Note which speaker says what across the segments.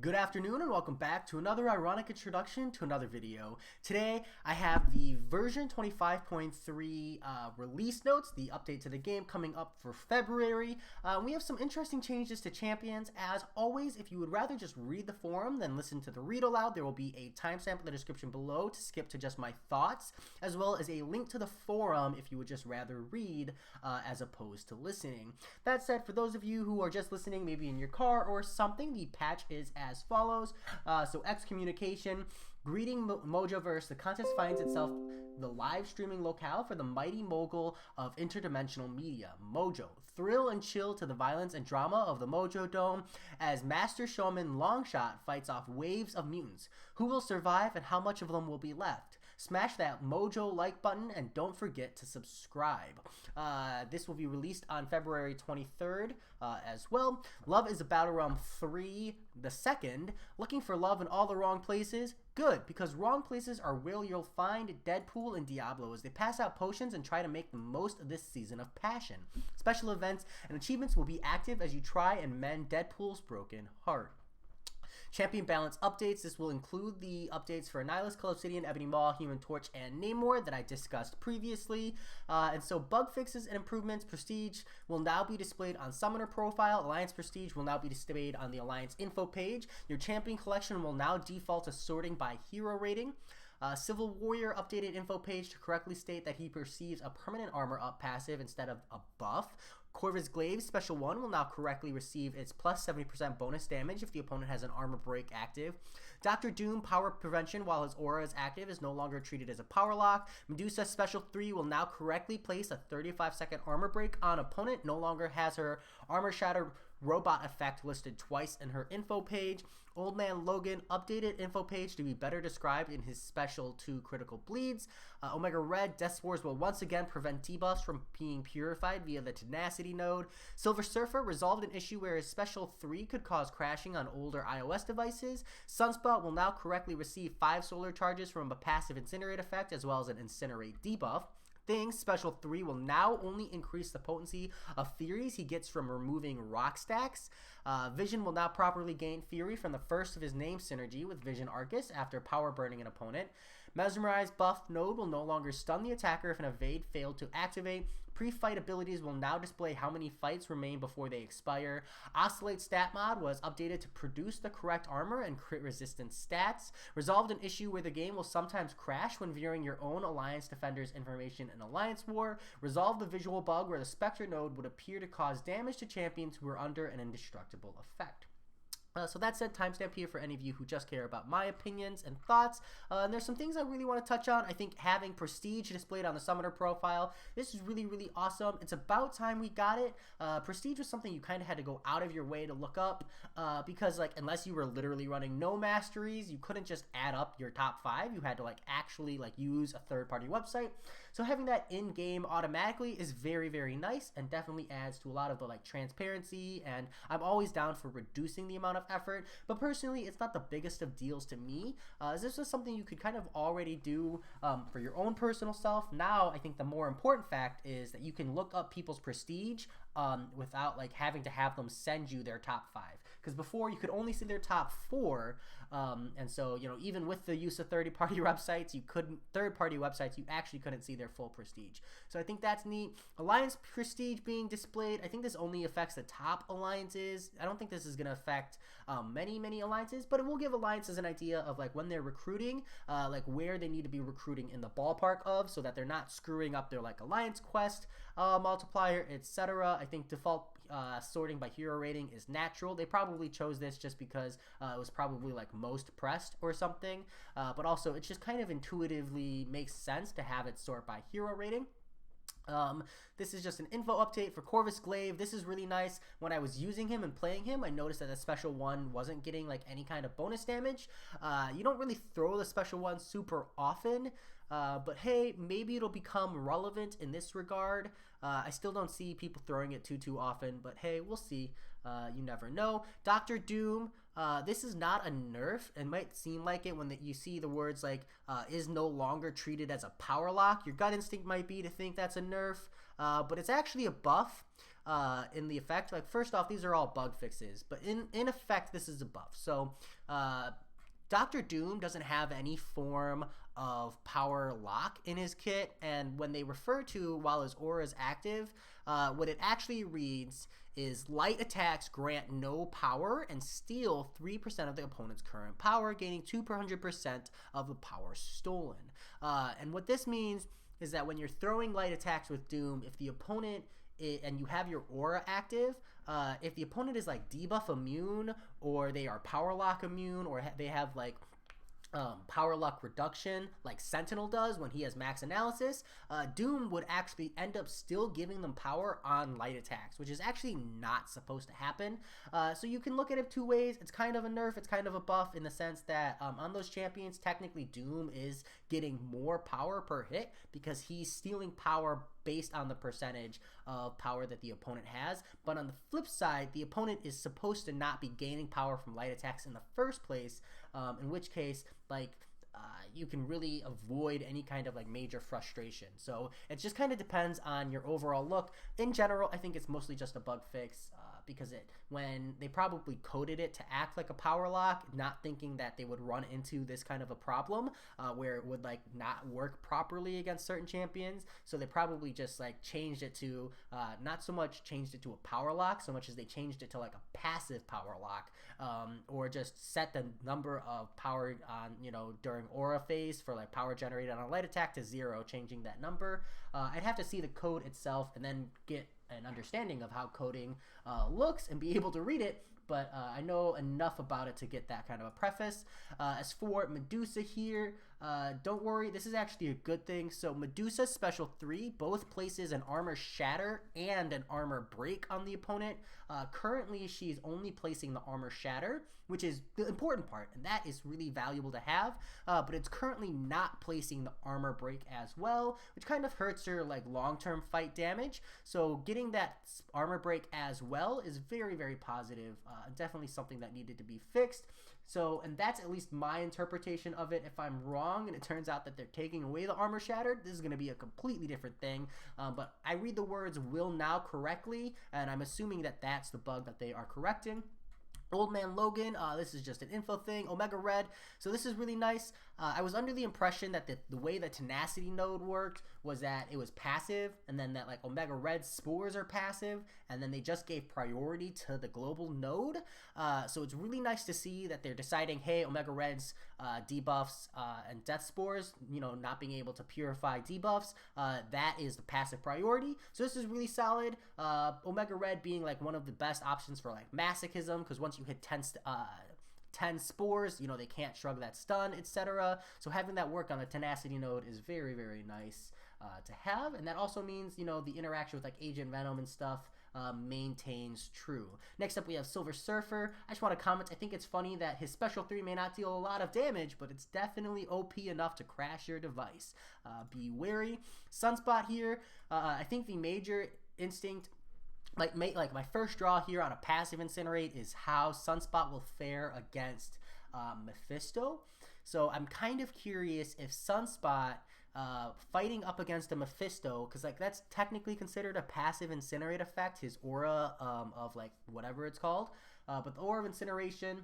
Speaker 1: Good afternoon and welcome back to another ironic introduction to another video. Today I have the version 25.3 release notes, the update to the game coming up for February. We have some interesting changes to champions. As always, if you would rather just read the forum than listen to the read aloud, there will be a timestamp in the description below to skip to just my thoughts, as well as a link to the forum if you would just rather read as opposed to listening. That said, for those of you who are just listening, maybe in your car or something, the patch is as follows. So excommunication, greeting Mojoverse. The contest finds itself the live streaming locale for the mighty mogul of interdimensional media, Mojo. Thrill and chill to the violence and drama of the Mojo Dome as Master Showman Longshot fights off waves of mutants. Who will survive and how much of them will be left? Smash that Mojo like button and don't forget to subscribe. This will be released on February 23rd as well. Love is a Battle Realm 3 the second. Looking for love in all the wrong places? Good, because wrong places are where you'll find Deadpool and Diablo as they pass out potions and try to make the most of this season of passion. Special events and achievements will be active as you try and mend Deadpool's broken heart. Champion balance updates. This will include the updates for Annihilus, Call Obsidian, Ebony Maw, Human Torch, and Namor that I discussed previously. And so bug fixes and improvements. Prestige will now be displayed on Summoner Profile. Alliance Prestige will now be displayed on the Alliance info page. Your champion collection will now default to sorting by hero rating. Civil Warrior updated info page to correctly state that he perceives a permanent armor up passive instead of a buff. Corvus Glaive Special 1 will now correctly receive its plus 70% bonus damage if the opponent has an armor break active. Dr. Doom Power Prevention while his aura is active is no longer treated as a power lock. Medusa Special 3 will now correctly place a 35-second armor break on opponent, no longer has her Armor Shatter robot effect listed twice in her info page. Old Man Logan updated info page to be better described in his special 2 critical bleeds. Omega Red Death Spores will once again prevent debuffs from being purified via the Tenacity node. Silver Surfer resolved an issue where his special 3 could cause crashing on older iOS devices. Sunspot will now correctly receive 5 solar charges from a passive Incinerate effect as well as an Incinerate debuff. Things Special 3 will now only increase the potency of Furies he gets from removing rock stacks. Vision will now properly gain Fury from the first of his name synergy with Vision Arcus after power burning an opponent. Mesmerize buff node will no longer stun the attacker if an evade failed to activate. Pre-fight abilities will now display how many fights remain before they expire. Oscillate stat mod was updated to produce the correct armor and crit resistance stats. Resolved an issue where the game will sometimes crash when viewing your own Alliance Defenders information in Alliance War. Resolved the visual bug where the Spectre node would appear to cause damage to champions who are under an indestructible effect. So that said, timestamp here for any of you who just care about my opinions and thoughts. And there's some things I really want to touch on. I think having Prestige displayed on the Summoner profile, this is really, really awesome. It's about time we got it. Prestige was something you kind of had to go out of your way to look up because, like, unless you were literally running no masteries, you couldn't just add up your top 5. You had to, like, actually, like, use a third-party website. So having that in-game automatically is very, very nice and definitely adds to a lot of the, like, transparency. And I'm always down for reducing the amount of effort, but personally it's not the biggest of deals to me. This is something you could kind of already do for your own personal self. Now I think the more important fact is that you can look up people's prestige without like having to have them send you their top 5, because before you could only see their top 4, and so, you know, even with the use of third-party websites, you actually couldn't see their full prestige. So I think that's neat. Alliance prestige being displayed, I think this only affects the top alliances. I don't think this is going to affect many alliances, but it will give alliances an idea of like when they're recruiting, like where they need to be recruiting in the ballpark of, so that they're not screwing up their like alliance quest multiplier, etc. I think default sorting by hero rating is natural. They probably chose this just because it was probably like most pressed or something, but also it just kind of intuitively makes sense to have it sort by hero rating. This is just an info update for Corvus Glaive. This is really nice. When I was using him and playing him, I noticed that the special 1 wasn't getting like any kind of bonus damage. You don't really throw the special 1 super often, but hey, maybe it'll become relevant in this regard. I still don't see people throwing it too often, but hey, we'll see. You never know. Dr. Doom, this is not a nerf. It might seem like it when you see the words like is no longer treated as a power lock. Your gut instinct might be to think that's a nerf, but it's actually a buff. in the effect. Like, first off, these are all bug fixes, but in effect, this is a buff. So Dr. Doom doesn't have any form of power lock in his kit, and when they refer to while his aura is active, what it actually reads is light attacks grant no power and steal 3% of the opponent's current power, gaining 200% of the power stolen. And what this means is that when you're throwing light attacks with Doom, if the opponent and you have your aura active, if the opponent is like debuff immune, or they are power lock immune, or they have like power lock reduction like Sentinel does when he has max analysis, Doom would actually end up still giving them power on light attacks, which is actually not supposed to happen. So you can look at it two ways. It's kind of a nerf, it's kind of a buff, in the sense that on those champions, technically Doom is getting more power per hit because he's stealing power based on the percentage of power that the opponent has. But on the flip side, the opponent is supposed to not be gaining power from light attacks in the first place, in which case, like, you can really avoid any kind of like major frustration. So it just kind of depends on your overall look. In general, I think it's mostly just a bug fix, because when they probably coded it to act like a power lock, not thinking that they would run into this kind of a problem where it would like not work properly against certain champions. So they probably just like changed it to not so much changed it to a power lock so much as they changed it to like a passive power lock, or just set the number of power on, during aura phase for like power generated on a light attack to 0, changing that number. I'd have to see the code itself and then get an understanding of how coding looks and be able to read it, but I know enough about it to get that kind of a preface. As for Medusa here, don't worry, this is actually a good thing. So Medusa's special 3 both places an armor shatter and an armor break on the opponent. Currently, she's only placing the armor shatter, which is the important part, and that is really valuable to have, but it's currently not placing the armor break as well, which kind of hurts her like long-term fight damage. So getting that armor break as well is very, very positive. Definitely something that needed to be fixed. So, and that's at least my interpretation of it. If I'm wrong and it turns out that they're taking away the armor shattered, this is going to be a completely different thing. But I read the words "will now" correctly, and I'm assuming that that's the bug that they are correcting. Old Man Logan, this is just an info thing. Omega Red, so this is really nice. I was under the impression that the way the Tenacity node worked was that it was passive, and then that like Omega Red spores are passive, and then they just gave priority to the global node. So it's really nice to see that they're deciding, hey, Omega Red's debuffs and death spores, not being able to purify debuffs, that is the passive priority. So this is really solid. Omega Red being like one of the best options for like masochism, because once you hit 10 spores, they can't shrug that stun, etc. So having that work on the Tenacity node is very, very nice to have, and that also means the interaction with like Agent Venom and stuff maintains true. Next up, we have Silver Surfer. I just want to comment, I think it's funny that his special 3 may not deal a lot of damage, but it's definitely OP enough to crash your device. Be wary. Sunspot here, I think the major instinct, like my first draw here on a passive Incinerate, is how Sunspot will fare against Mephisto. So I'm kind of curious if Sunspot fighting up against a Mephisto, because like that's technically considered a passive Incinerate effect, his aura of like whatever it's called, but the aura of incineration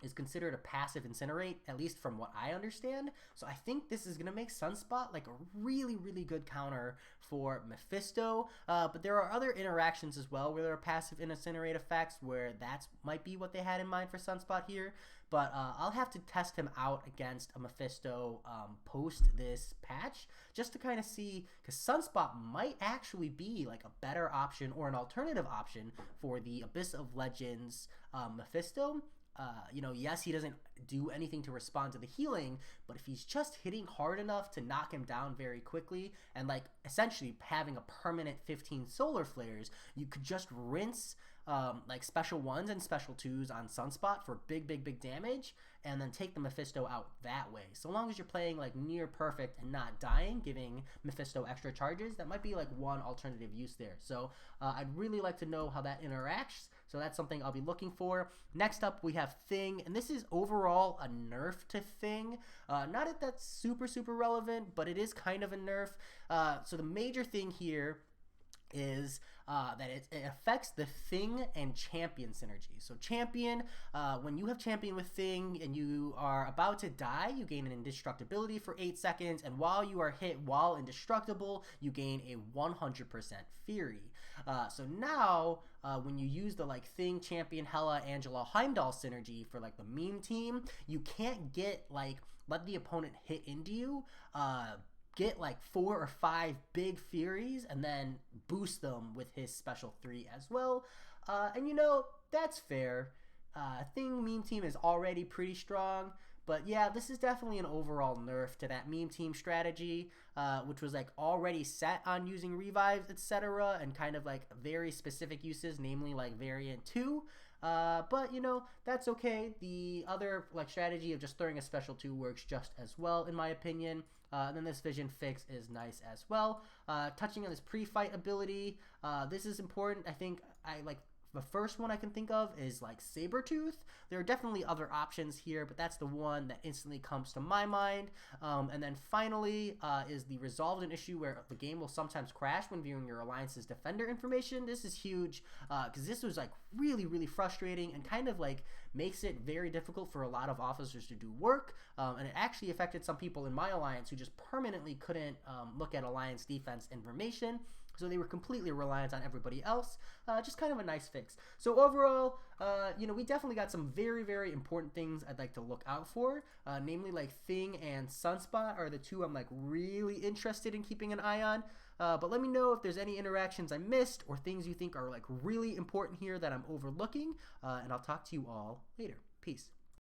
Speaker 1: is considered a passive Incinerate, at least from what I understand. So I think this is going to make Sunspot like a really, really good counter for Mephisto. But there are other interactions as well where there are passive Incinerate effects where that might be what they had in mind for Sunspot here. But I'll have to test him out against a Mephisto post this patch just to kind of see, because Sunspot might actually be like a better option or an alternative option for the Abyss of Legends Mephisto. Yes, he doesn't do anything to respond to the healing, but if he's just hitting hard enough to knock him down very quickly and like essentially having a permanent 15 solar flares, you could just rinse like special 1s and special 2s on Sunspot for big damage, and then take the Mephisto out that way. So long as you're playing like near perfect and not dying, giving Mephisto extra charges, that might be like one alternative use there. So I'd really like to know how that interacts. So that's something I'll be looking for. Next up, we have Thing, and this is overall a nerf to Thing. Not that that's super relevant, but it is kind of a nerf. So the major thing here is that it affects the Thing and Champion synergy. So Champion, when you have Champion with Thing and you are about to die, you gain an indestructibility for 8 seconds, and while you are hit while indestructible, you gain a 100% Fury. So now, when you use the like Thing, Champion, Hela, Angela, Heimdall synergy for like the meme team, you can't get like let the opponent hit into you, get like 4 or 5 big Furies, and then boost them with his special 3 as well. And you know, that's fair. Thing meme team is already pretty strong, but yeah, this is definitely an overall nerf to that meme team strategy, which was like already set on using revives, etc., and kind of like very specific uses, namely like variant 2. But you know, that's okay. The other like strategy of just throwing a special 2 works just as well, in my opinion. And then this vision fix is nice as well. Touching on this pre-fight ability, this is important. I think the first one I can think of is like Sabretooth. There are definitely other options here, but that's the one that instantly comes to my mind. And then finally is the resolved an issue where the game will sometimes crash when viewing your Alliance's defender information. This is huge because this was like really, really frustrating and kind of like makes it very difficult for a lot of officers to do work. And it actually affected some people in my Alliance who just permanently couldn't look at Alliance defense information. So they were completely reliant on everybody else. Just kind of a nice fix. So overall, you know, we definitely got some very, very important things I'd like to look out for. Namely, like Thing and Sunspot are the two I'm like really interested in keeping an eye on. But let me know if there's any interactions I missed or things you think are like really important here that I'm overlooking. And I'll talk to you all later. Peace.